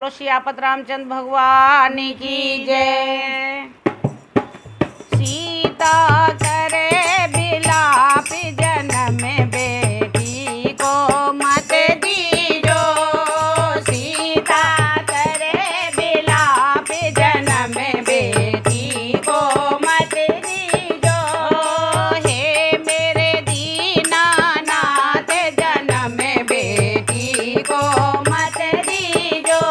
सियापत रामचंद्र भगवान की जय। सीता करे बिलाप जन्म बेटी को मत दीजो। सीता करे बिलाप जन्म बेटी को मत दीजो। हे मेरे दीनानाथ जन्म बेटी को मत दीजो।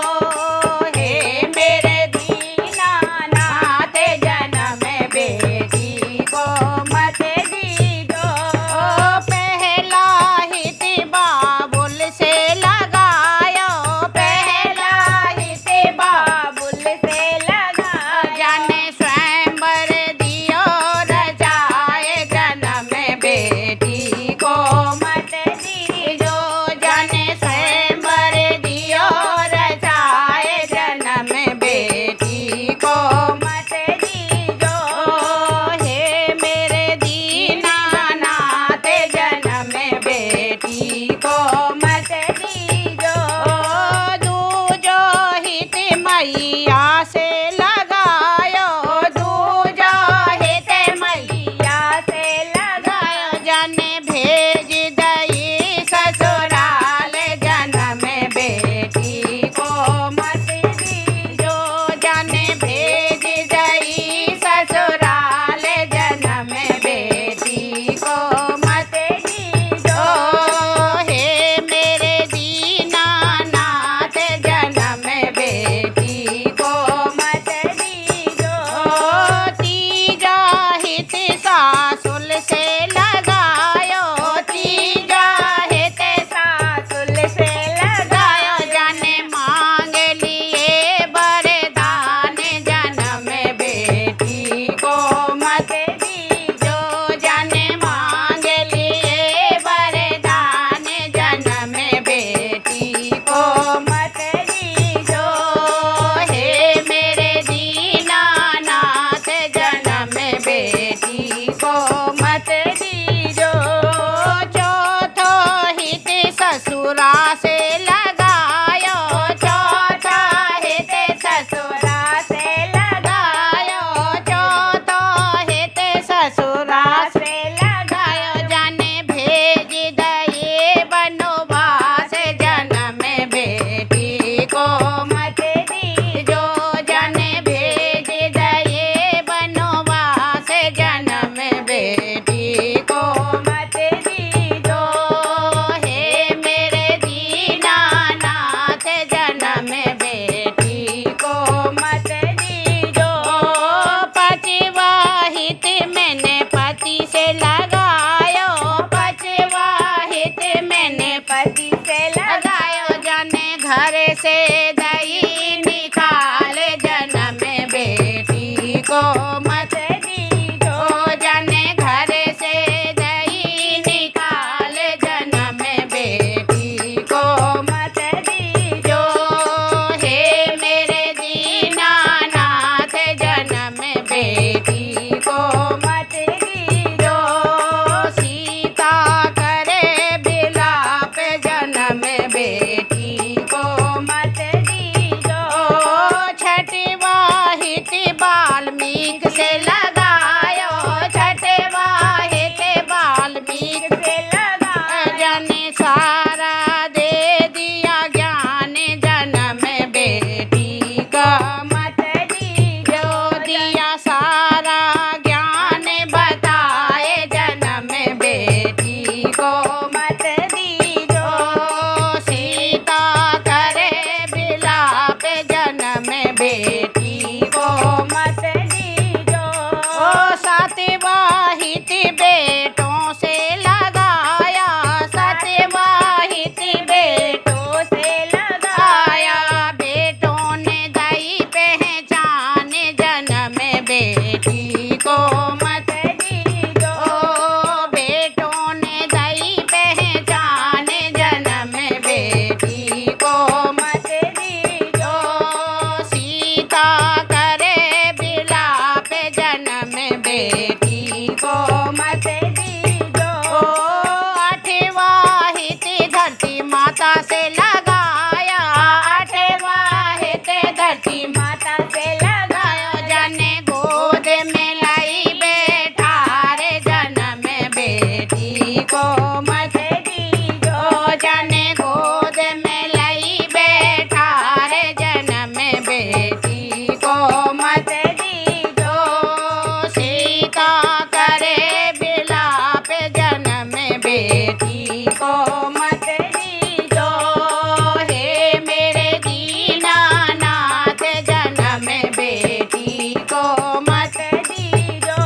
हे मेरे दीनानाथ जन्म बेटी को मत दीजो। पहला हित बाबुल से लगायो। पहला हित बाबुल से लगायो। जाने स्वयंवर दियो रजाए जन्म बेटी को मत दीजो। जाने स्वयंवर दियो रजाए जन्म बेटी को मत दीजो। हे मेरे दीनानाथ जन्म बेटी को मत दीजो। दूजो हित मैया से लगायो। दूजो हित मैया से लगायो। जाने भेज दई ससुराल जन्म बेटी को मत दीजो। जाने भेज दई ससुराल जन्म बेटी को मत दीजो। हे मेरे दीनानाथ जन्म बेटी को मत दीजो। तीजा हित सासुल से लगायो। तीजा हित सासुल से लगायो। जाने मांग लिए वरदान जन्म बेटी को मत दीजो। जाने मांग लिए वरदान जन्म बेटी को मत दीजो। हे मेरे दीनानाथ जन्म बेटी को मत दीजो। चौथो हित ससुरा से लगायो। चौथा हित ससुरा से लगायो। चौथो हित ससुरा से लगायो। जाने भेज दये बनवास जन्म बेटी को मत दीजो। जाने भेज दये बनवास जन्म बेटी को मत दीजो। हे मेरे दीनानाथ जन्म बेटी को मत दीजो। पांचवा हित मैंने पति से लगायो। पांचवा हित मैंने पति से लगायो। जाने घर से दही निकाल जन्म बेटी को मत दीजो। जाने घर से दही निकाल जन्म बेटी को मत दीजो। हे मेरे दीनानाथ जन्म बेटी को मत दीजो। सीता करे बिलाप जन्म बेटी को मत दीजो। छठवा हित वाल्मीकि से लगायो। छठवा हित वाल्मीकि से लगायो। जाने सारा दे दिया ज्ञान जन्म बेटी का मत दीजो। दिया सारा ज्ञान बताए जन्म बेटी को मत दीजो। सीता करे बिलाप जन्म बेटी को मत दीजो। छठी माता से लगायो जने गोद में लाई बैठा रे जन्म बेटी को मत दीजो जने गोद में लाई बैठा रे जन्म बेटी को मत दीजो सीता करे बिलाप जन्म बेटी को मत दीजो हे मेरे दीनानाथ जन्म बेटी को मत दीजो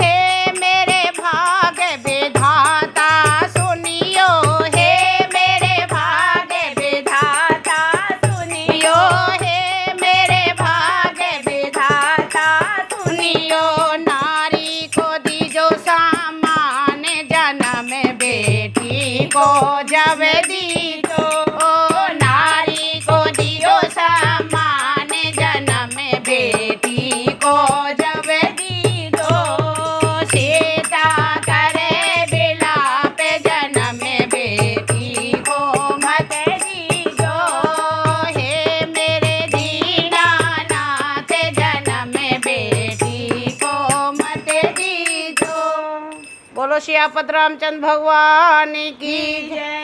हे मेरे भाग विधाता सुनियो हे मेरे भाग विधाता सुनियो हे मेरे भाग विधाता सुनियो नारी को दीजो सामान जन्म बेटी को जब दीजो नारी को दियो सामान जन्म बेटी को जब दीजो सीता करे बिलाप जन्म बेटी को मत दीजो हे मेरे दीनानाथ जन्म बेटी को मत दीजो। बोलो सियापत रामचंद्र भगवान की जय।